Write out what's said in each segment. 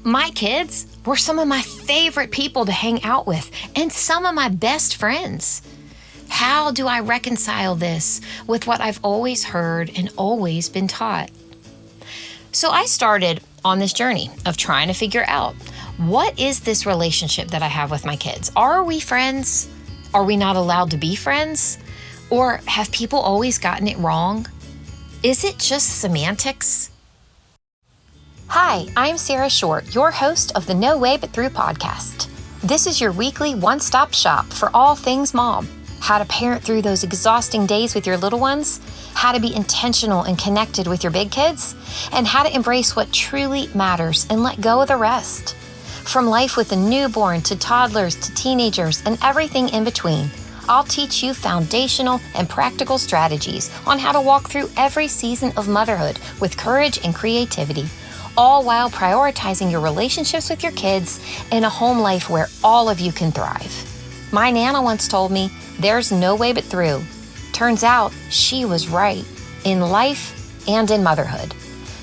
My kids were some of my favorite people to hang out with and some of my best friends. How do I reconcile this with what I've always heard and always been taught? So I started on this journey of trying to figure out, what is this relationship that I have with my kids? Are we friends? Are we not allowed to be friends? Or have people always gotten it wrong? Is it just semantics? Hi, I'm Sarah Short, your host of the No Way But Through podcast. This is your weekly one-stop shop for all things mom. How to parent through those exhausting days with your little ones, how to be intentional and connected with your big kids, and how to embrace what truly matters and let go of the rest. From life with a newborn to toddlers to teenagers and everything in between, I'll teach you foundational and practical strategies on how to walk through every season of motherhood with courage and creativity, all while prioritizing your relationships with your kids in a home life where all of you can thrive. My Nana once told me, there's no way but through. Turns out she was right in life and in motherhood.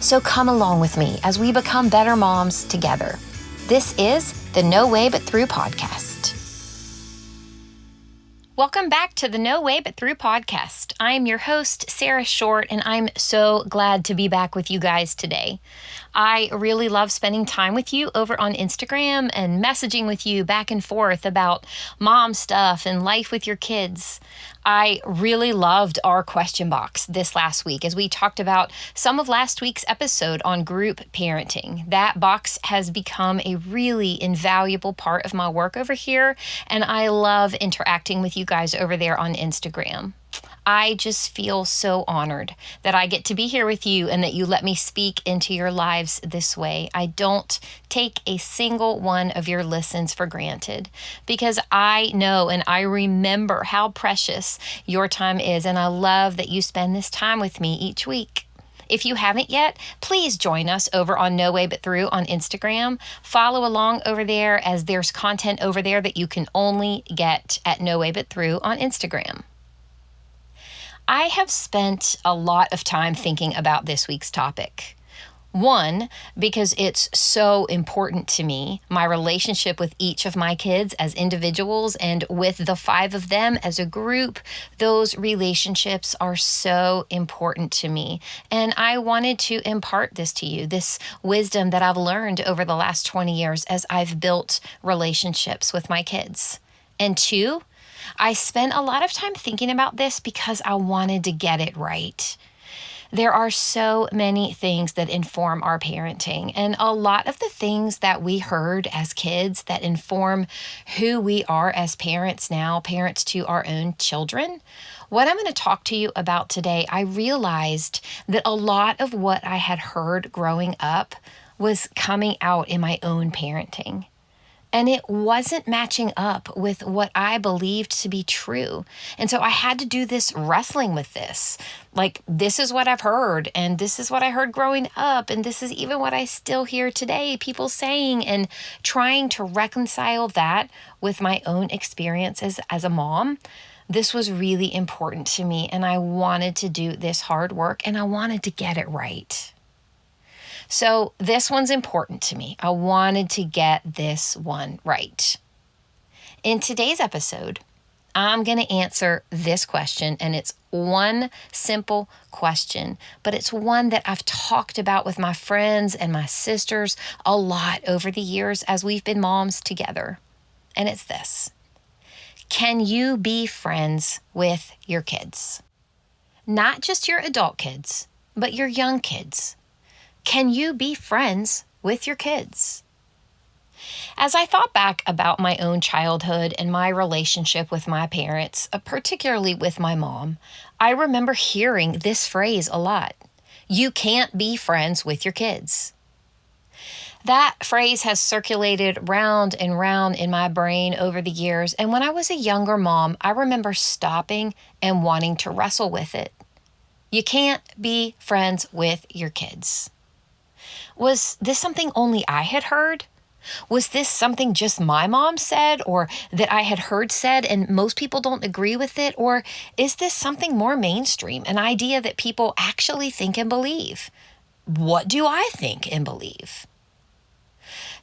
So come along with me as we become better moms together. This is the No Way But Through podcast. Welcome back to the No Way But Through podcast. I'm your host, Sarah Short, and I'm so glad to be back with you guys today. I really love spending time with you over on Instagram and messaging with you back and forth about mom stuff and life with your kids. I really loved our question box this last week as we talked about some of last week's episode on group parenting. That box has become a really invaluable part of my work over here, and I love interacting with you guys over there on Instagram. I just feel so honored that I get to be here with you and that you let me speak into your lives this way. I don't take a single one of your listens for granted because I know and I remember how precious your time is, and I love that you spend this time with me each week. If you haven't yet, please join us over on No Way But Through on Instagram. Follow along over there as there's content over there that you can only get at No Way But Through on Instagram. I have spent a lot of time thinking about this week's topic. One, because it's so important to me, my relationship with each of my kids as individuals and with the 5 of them as a group, those relationships are so important to me. And I wanted to impart this to you, this wisdom that I've learned over the last 20 years as I've built relationships with my kids. And 2, I spent a lot of time thinking about this because I wanted to get it right. There are so many things that inform our parenting, and a lot of the things that we heard as kids that inform who we are as parents now, parents to our own children. What I'm going to talk to you about today, I realized that a lot of what I had heard growing up was coming out in my own parenting. And it wasn't matching up with what I believed to be true. And so I had to do this wrestling with this. Like, this is what I've heard, and this is what I heard growing up, and this is even what I still hear today, people saying, and trying to reconcile that with my own experience as a mom. This was really important to me, and I wanted to do this hard work, and I wanted to get it right. So this one's important to me. I wanted to get this one right. In today's episode, I'm going to answer this question, and it's one simple question, but it's one that I've talked about with my friends and my sisters a lot over the years as we've been moms together. And it's this: can you be friends with your kids? Not just your adult kids, but your young kids. Can you be friends with your kids? As I thought back about my own childhood and my relationship with my parents, particularly with my mom, I remember hearing this phrase a lot: you can't be friends with your kids. That phrase has circulated round and round in my brain over the years, and when I was a younger mom, I remember stopping and wanting to wrestle with it. You can't be friends with your kids. Was this something only I had heard? Was this something just my mom said, or that I had heard said and most people don't agree with it? Or is this something more mainstream, an idea that people actually think and believe? What do I think and believe?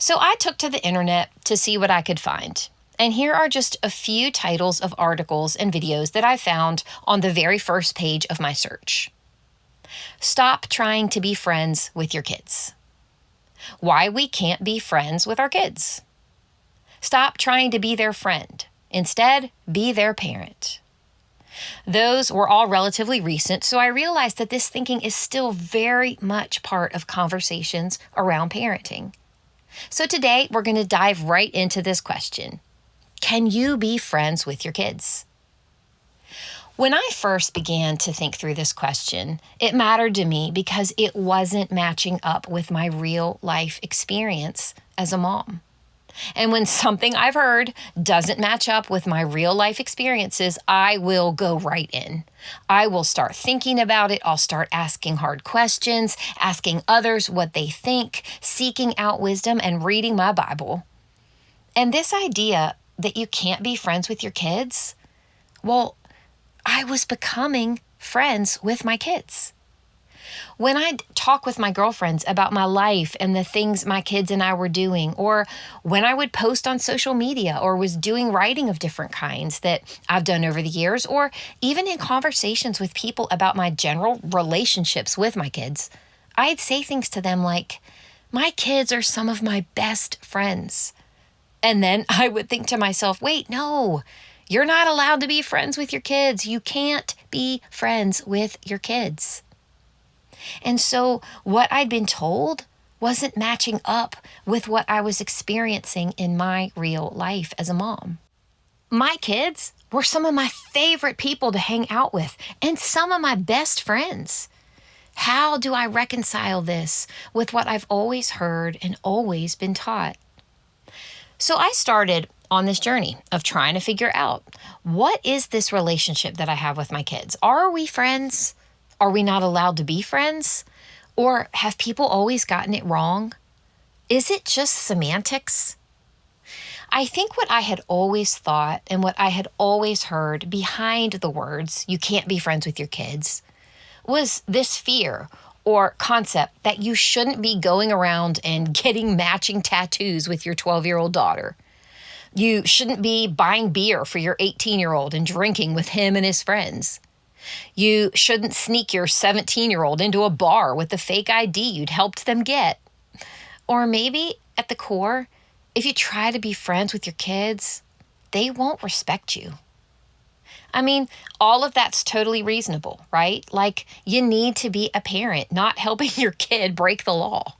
So I took to the internet to see what I could find. And here are just a few titles of articles and videos that I found on the very first page of my search. Stop trying to be friends with your kids. Why we can't be friends with our kids. Stop trying to be their friend. Instead, be their parent. Those were all relatively recent, so I realized that this thinking is still very much part of conversations around parenting. So today, we're going to dive right into this question. Can you be friends with your kids? When I first began to think through this question, it mattered to me because it wasn't matching up with my real life experience as a mom. And when something I've heard doesn't match up with my real life experiences, I will go right in. I will start thinking about it. I'll start asking hard questions, asking others what they think, seeking out wisdom, and reading my Bible. And this idea that you can't be friends with your kids, well, I was becoming friends with my kids. When I'd talk with my girlfriends about my life and the things my kids and I were doing, or when I would post on social media or was doing writing of different kinds that I've done over the years, or even in conversations with people about my general relationships with my kids, I'd say things to them like, my kids are some of my best friends. And then I would think to myself, wait, no, you're not allowed to be friends with your kids. You can't be friends with your kids. And so what I'd been told wasn't matching up with what I was experiencing in my real life as a mom. My kids were some of my favorite people to hang out with and some of my best friends. How do I reconcile this with what I've always heard and always been taught? So I started on this journey of trying to figure out, what is this relationship that I have with my kids? Are we friends? Are we not allowed to be friends? Or have people always gotten it wrong? Is it just semantics? I think what I had always thought and what I had always heard behind the words, you can't be friends with your kids, was this fear or concept that you shouldn't be going around and getting matching tattoos with your 12-year-old daughter. You shouldn't be buying beer for your 18-year-old and drinking with him and his friends. You shouldn't sneak your 17-year-old into a bar with the fake ID you'd helped them get. Or maybe at the core, if you try to be friends with your kids, they won't respect you. I mean, all of that's totally reasonable, right? Like, you need to be a parent, not helping your kid break the law.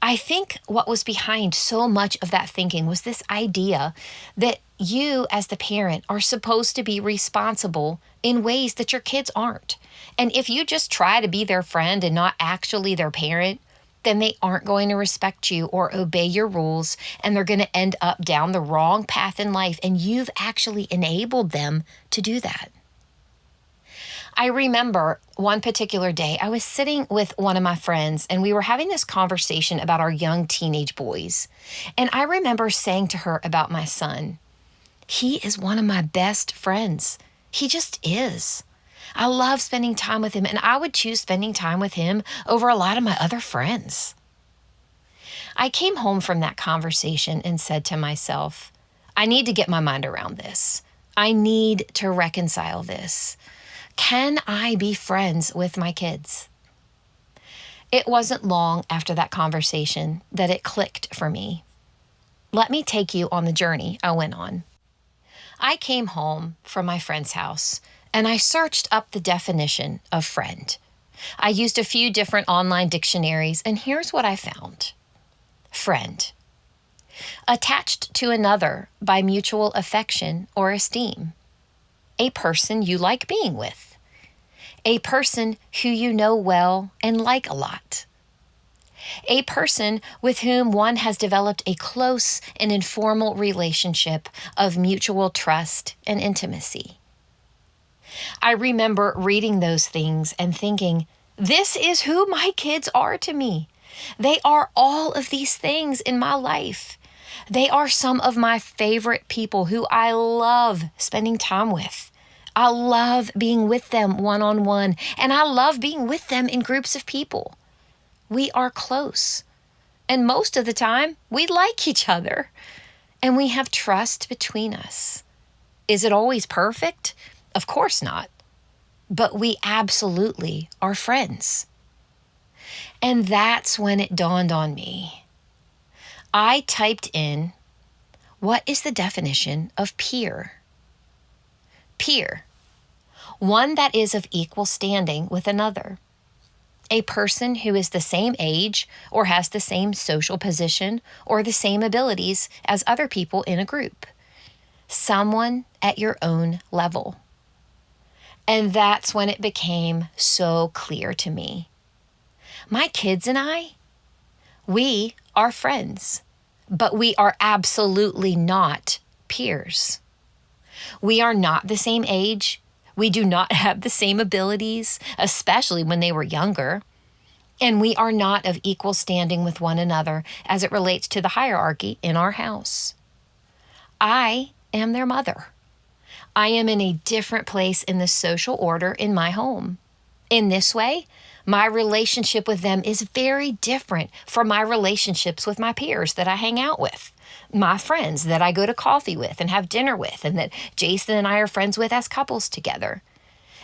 I think what was behind so much of that thinking was this idea that you, as the parent, are supposed to be responsible in ways that your kids aren't. And if you just try to be their friend and not actually their parent, then they aren't going to respect you or obey your rules, and they're going to end up down the wrong path in life, and you've actually enabled them to do that. I remember one particular day, I was sitting with one of my friends, and we were having this conversation about our young teenage boys. And I remember saying to her about my son, he is one of my best friends. He just is. I love spending time with him, and I would choose spending time with him over a lot of my other friends. I came home from that conversation and said to myself, I need to get my mind around this. I need to reconcile this. Can I be friends with my kids? It wasn't long after that conversation that it clicked for me. Let me take you on the journey I went on. I came home from my friend's house and I searched up the definition of friend. I used a few different online dictionaries, and here's what I found. Friend. Attached to another by mutual affection or esteem. A person you like being with. A person who you know well and like a lot. A person with whom one has developed a close and informal relationship of mutual trust and intimacy. I remember reading those things and thinking, this is who my kids are to me. They are all of these things in my life. They are some of my favorite people who I love spending time with. I love being with them one-on-one, and I love being with them in groups of people. We are close. And most of the time, we like each other and we have trust between us. Is it always perfect? Of course not. But we absolutely are friends. And that's when it dawned on me. I typed in, what is the definition of peer? Peer, one that is of equal standing with another. A person who is the same age or has the same social position or the same abilities as other people in a group. Someone at your own level. And that's when it became so clear to me. My kids and I, we are friends, but we are absolutely not peers. We are not the same age. We do not have the same abilities, especially when they were younger. And we are not of equal standing with one another as it relates to the hierarchy in our house. I am their mother. I am in a different place in the social order in my home. In this way, my relationship with them is very different from my relationships with my peers that I hang out with, my friends that I go to coffee with and have dinner with, and that Jason and I are friends with as couples together.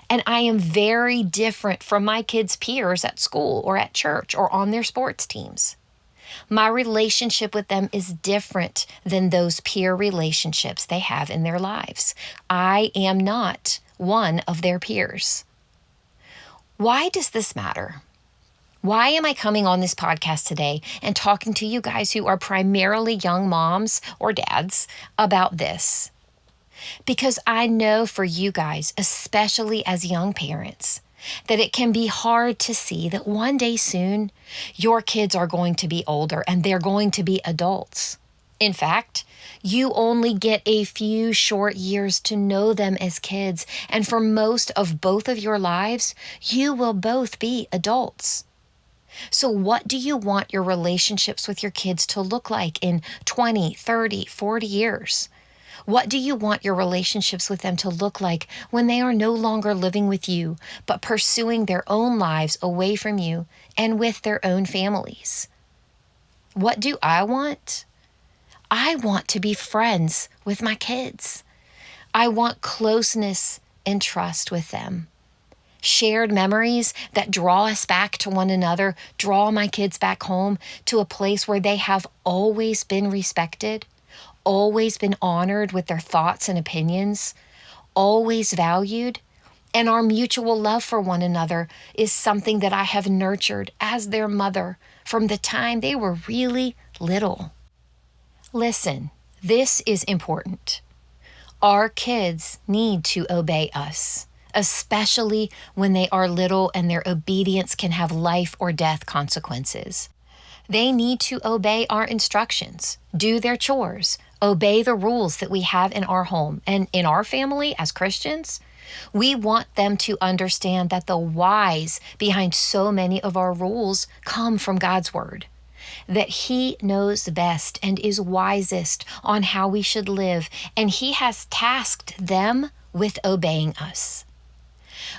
And I am very different from my kids' peers at school or at church or on their sports teams. My relationship with them is different than those peer relationships they have in their lives. I am not one of their peers. Why does this matter? Why am I coming on this podcast today and talking to you guys who are primarily young moms or dads about this? Because I know for you guys, especially as young parents, that it can be hard to see that one day soon your kids are going to be older and they're going to be adults. In fact, you only get a few short years to know them as kids, and for most of both of your lives, you will both be adults. So what do you want your relationships with your kids to look like in 20, 30, 40 years? What do you want your relationships with them to look like when they are no longer living with you, but pursuing their own lives away from you and with their own families? What do I want? I want to be friends with my kids. I want closeness and trust with them. Shared memories that draw us back to one another, draw my kids back home to a place where they have always been respected, always been honored with their thoughts and opinions, always valued, and our mutual love for one another is something that I have nurtured as their mother from the time they were really little. Listen, this is important. Our kids need to obey us, especially when they are little and their obedience can have life or death consequences. They need to obey our instructions, do their chores, obey the rules that we have in our home and in our family as Christians. We want them to understand that the whys behind so many of our rules come from God's word, that He knows best and is wisest on how we should live, and He has tasked them with obeying us.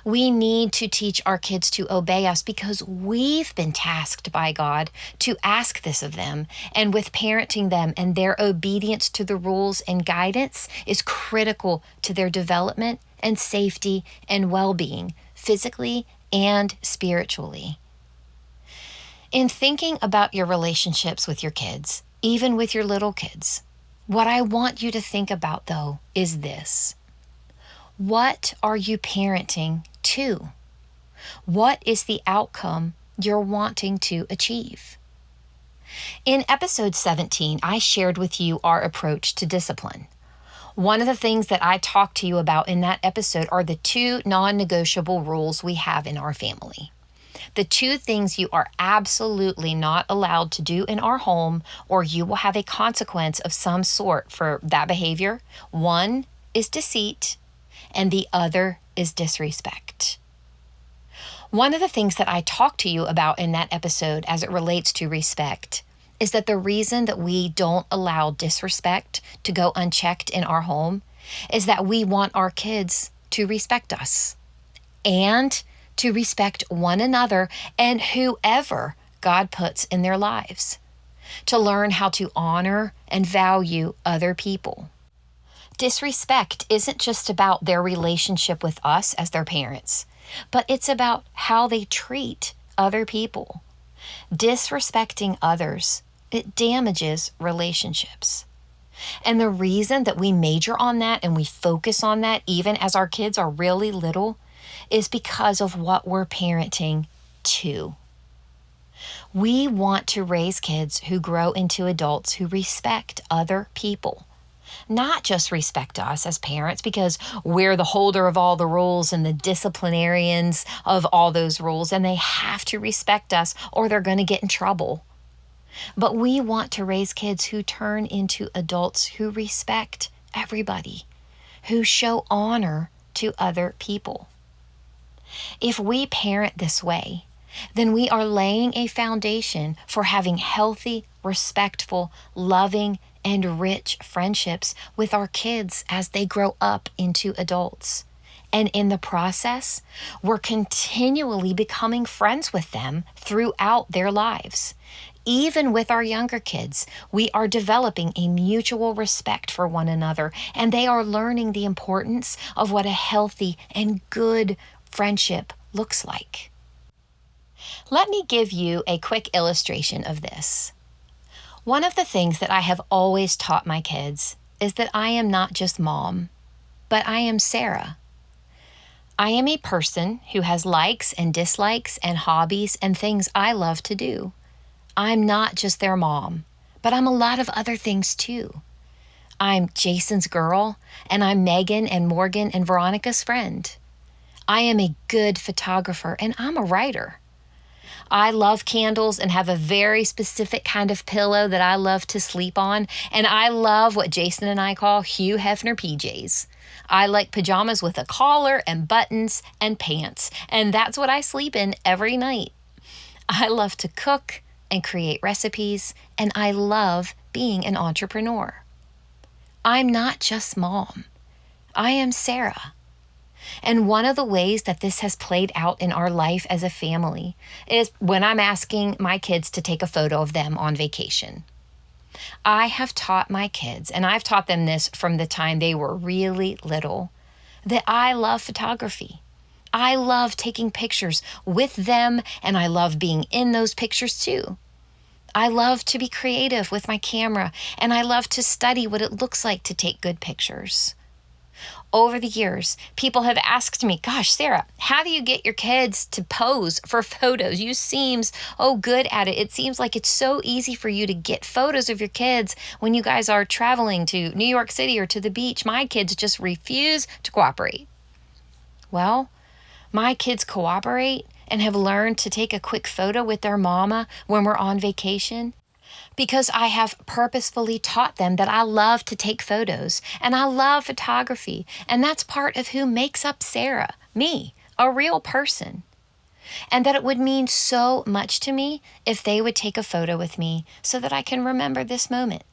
We need to teach our kids to obey us because we've been tasked by God to ask this of them. And with parenting them and their obedience to the rules and guidance is critical to their development and safety and well-being, physically and spiritually. In thinking about your relationships with your kids, even with your little kids, what I want you to think about, though, is this. What are you parenting to? What is the outcome you're wanting to achieve? In episode 17, I shared with you our approach to discipline. One of the things that I talked to you about in that episode are the 2 non-negotiable rules we have in our family. The 2 things you are absolutely not allowed to do in our home, or you will have a consequence of some sort for that behavior. One is deceit, and the other is disrespect. One of the things that I talked to you about in that episode as it relates to respect is that the reason that we don't allow disrespect to go unchecked in our home is that we want our kids to respect us and to respect one another and whoever God puts in their lives. to learn how to honor and value other people. Disrespect isn't just about their relationship with us as their parents, but it's about how they treat other people. Disrespecting others, it damages relationships. And the reason that we major on that and we focus on that even as our kids are really little is because of what we're parenting to. We want to raise kids who grow into adults who respect other people. Not just respect us as parents because we're the holder of all the rules and the disciplinarians of all those rules, and they have to respect us or they're going to get in trouble. But we want to raise kids who turn into adults who respect everybody, who show honor to other people. If we parent this way, then we are laying a foundation for having healthy, respectful, loving, and rich friendships with our kids as they grow up into adults. And in the process, we're continually becoming friends with them throughout their lives. Even with our younger kids, we are developing a mutual respect for one another, and they are learning the importance of what a healthy and good friendship looks like. Let me give you a quick illustration of this. One of the things that I have always taught my kids is that I am not just mom, but I am Sarah. I am a person who has likes and dislikes and hobbies and things I love to do. I'm not just their mom, but I'm a lot of other things too. I'm Jason's girl, and I'm Megan and Morgan and Veronica's friend. I am a good photographer, and I'm a writer. I love candles and have a very specific kind of pillow that I love to sleep on, and I love what Jason and I call Hugh Hefner PJs. I like pajamas with a collar and buttons and pants, and that's what I sleep in every night. I love to cook and create recipes, and I love being an entrepreneur. I'm not just mom. I am Sarah. And one of the ways that this has played out in our life as a family is when I'm asking my kids to take a photo of them on vacation. I have taught my kids, and I've taught them this from the time they were really little, that I love photography. I love taking pictures with them, and I love being in those pictures too. I love to be creative with my camera, and I love to study what it looks like to take good pictures. Over the years, people have asked me, gosh, Sarah, how do you get your kids to pose for photos? You seem good at it. It seems like it's so easy for you to get photos of your kids when you guys are traveling to New York City or to the beach. My kids just refuse to cooperate. Well, my kids cooperate and have learned to take a quick photo with their mama when we're on vacation, because I have purposefully taught them that I love to take photos and I love photography. And that's part of who makes up Sarah, me, a real person. And that it would mean so much to me if they would take a photo with me so that I can remember this moment.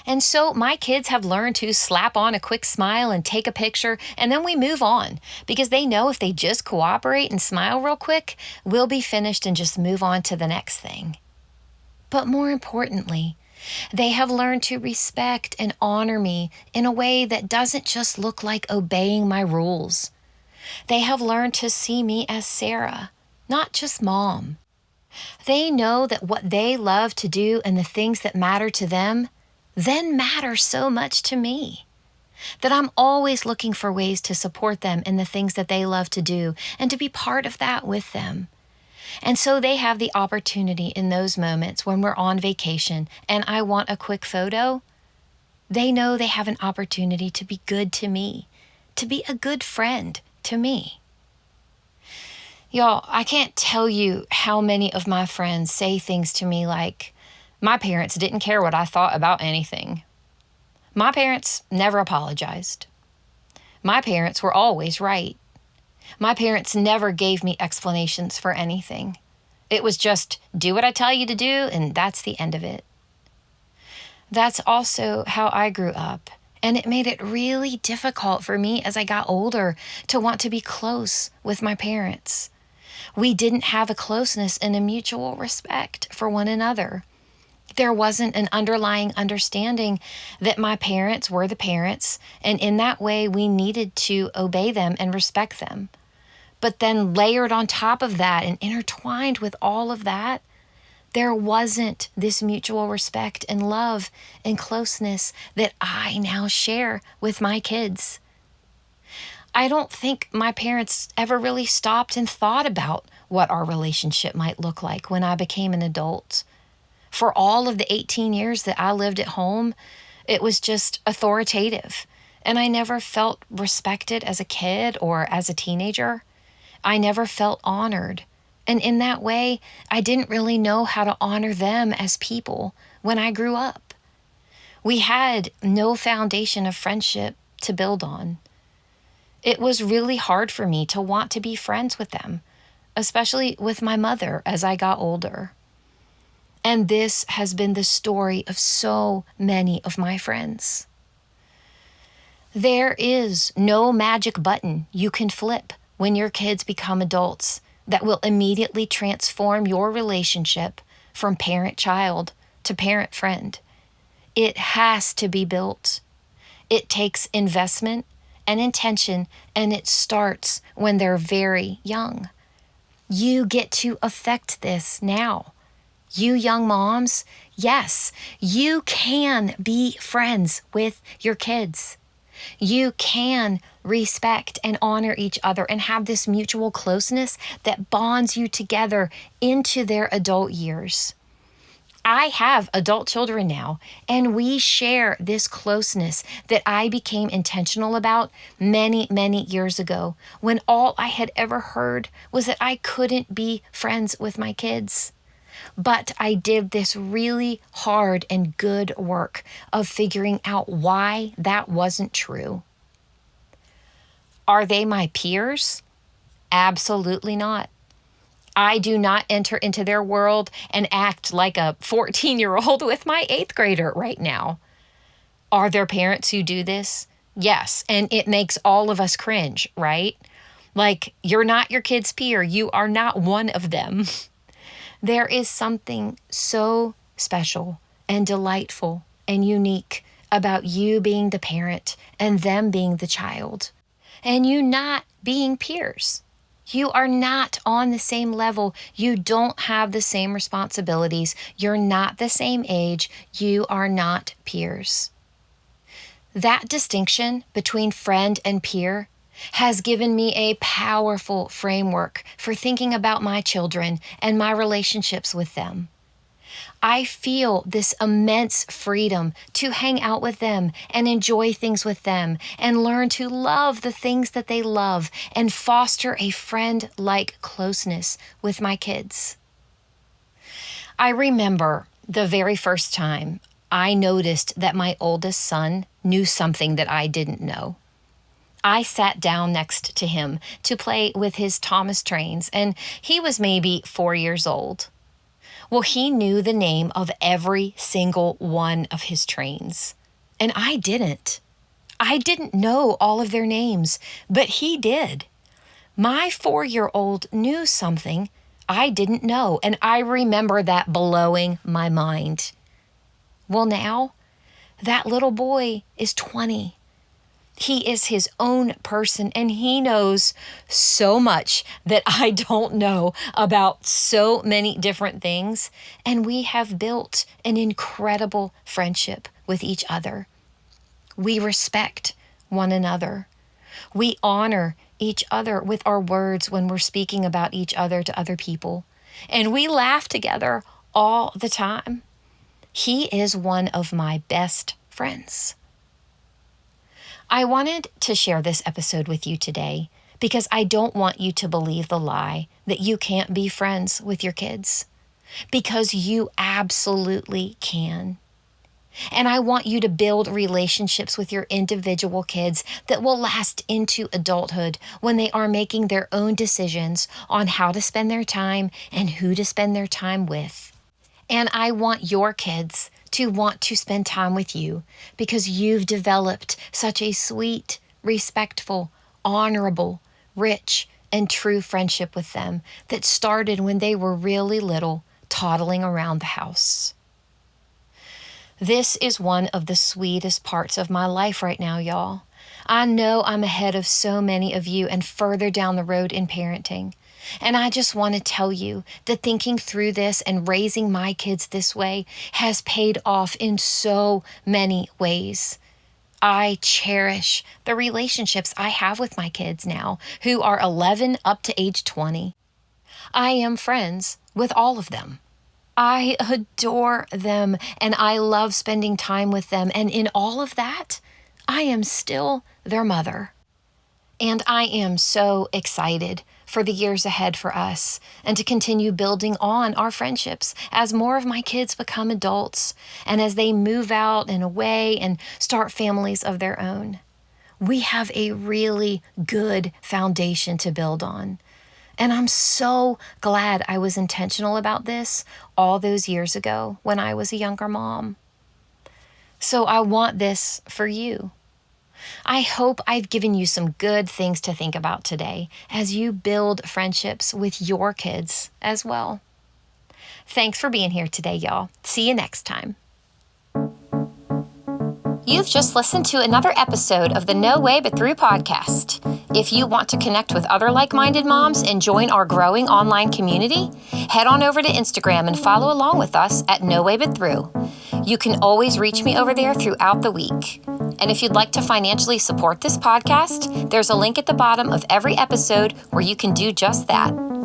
And so my kids have learned to slap on a quick smile and take a picture, and then we move on because they know if they just cooperate and smile real quick, we'll be finished and just move on to the next thing. But more importantly, they have learned to respect and honor me in a way that doesn't just look like obeying my rules. They have learned to see me as Sarah, not just mom. They know that what they love to do and the things that matter to them then matter so much to me. That I'm always looking for ways to support them in the things that they love to do and to be part of that with them. And so they have the opportunity in those moments when we're on vacation and I want a quick photo. They know they have an opportunity to be good to me, to be a good friend to me. Y'all, I can't tell you how many of my friends say things to me like, my parents didn't care what I thought about anything. My parents never apologized. My parents were always right. My parents never gave me explanations for anything. It was just do what I tell you to do, and that's the end of it. That's also how I grew up, and it made it really difficult for me as I got older to want to be close with my parents. We didn't have a closeness and a mutual respect for one another. There wasn't an underlying understanding that my parents were the parents, and in that way, we needed to obey them and respect them. But then, layered on top of that and intertwined with all of that, there wasn't this mutual respect and love and closeness that I now share with my kids. I don't think my parents ever really stopped and thought about what our relationship might look like when I became an adult. For all of the 18 years that I lived at home, it was just authoritative. And I never felt respected as a kid or as a teenager. I never felt honored. And in that way, I didn't really know how to honor them as people when I grew up. We had no foundation of friendship to build on. It was really hard for me to want to be friends with them, especially with my mother as I got older. And this has been the story of so many of my friends. There is no magic button you can flip when your kids become adults that will immediately transform your relationship from parent-child to parent-friend. It has to be built. It takes investment and intention, and it starts when they're very young. You get to affect this now. You young moms, yes, you can be friends with your kids. You can respect and honor each other and have this mutual closeness that bonds you together into their adult years. I have adult children now, and we share this closeness that I became intentional about many, many years ago when all I had ever heard was that I couldn't be friends with my kids. But I did this really hard and good work of figuring out why that wasn't true. Are they my peers? Absolutely not. I do not enter into their world and act like a 14-year-old with my 8th grader right now. Are there parents who do this? Yes, and it makes all of us cringe, right? Like, you're not your kid's peer. You are not one of them. There is something so special and delightful and unique about you being the parent and them being the child, and you not being peers. You are not on the same level. You don't have the same responsibilities. You're not the same age. You are not peers. That distinction between friend and peer has given me a powerful framework for thinking about my children and my relationships with them. I feel this immense freedom to hang out with them and enjoy things with them and learn to love the things that they love and foster a friend-like closeness with my kids. I remember the very first time I noticed that my oldest son knew something that I didn't know. I sat down next to him to play with his Thomas trains, and he was maybe 4 years old. Well, he knew the name of every single one of his trains, and I didn't. I didn't know all of their names, but he did. My 4-year-old knew something I didn't know, and I remember that blowing my mind. Well, now, that little boy is 20. He is his own person, and he knows so much that I don't know about so many different things. And we have built an incredible friendship with each other. We respect one another. We honor each other with our words when we're speaking about each other to other people. And we laugh together all the time. He is one of my best friends. I wanted to share this episode with you today because I don't want you to believe the lie that you can't be friends with your kids, because you absolutely can. And I want you to build relationships with your individual kids that will last into adulthood when they are making their own decisions on how to spend their time and who to spend their time with. And I want your kids to want to spend time with you because you've developed such a sweet, respectful, honorable, rich, and true friendship with them that started when they were really little, toddling around the house. This is one of the sweetest parts of my life right now, y'all. I know I'm ahead of so many of you and further down the road in parenting. And I just want to tell you that thinking through this and raising my kids this way has paid off in so many ways. I cherish the relationships I have with my kids now, who are 11 up to age 20. I am friends with all of them. I adore them and I love spending time with them. And in all of that, I am still their mother. And I am so excited for the years ahead for us and to continue building on our friendships as more of my kids become adults and as they move out and away and start families of their own. We have a really good foundation to build on. And I'm so glad I was intentional about this all those years ago when I was a younger mom. So I want this for you. I hope I've given you some good things to think about today as you build friendships with your kids as well. Thanks for being here today, y'all. See you next time. You've just listened to another episode of the No Way But Through podcast. If you want to connect with other like-minded moms and join our growing online community, head on over to Instagram and follow along with us at No Way But Through. You can always reach me over there throughout the week. And if you'd like to financially support this podcast, there's a link at the bottom of every episode where you can do just that.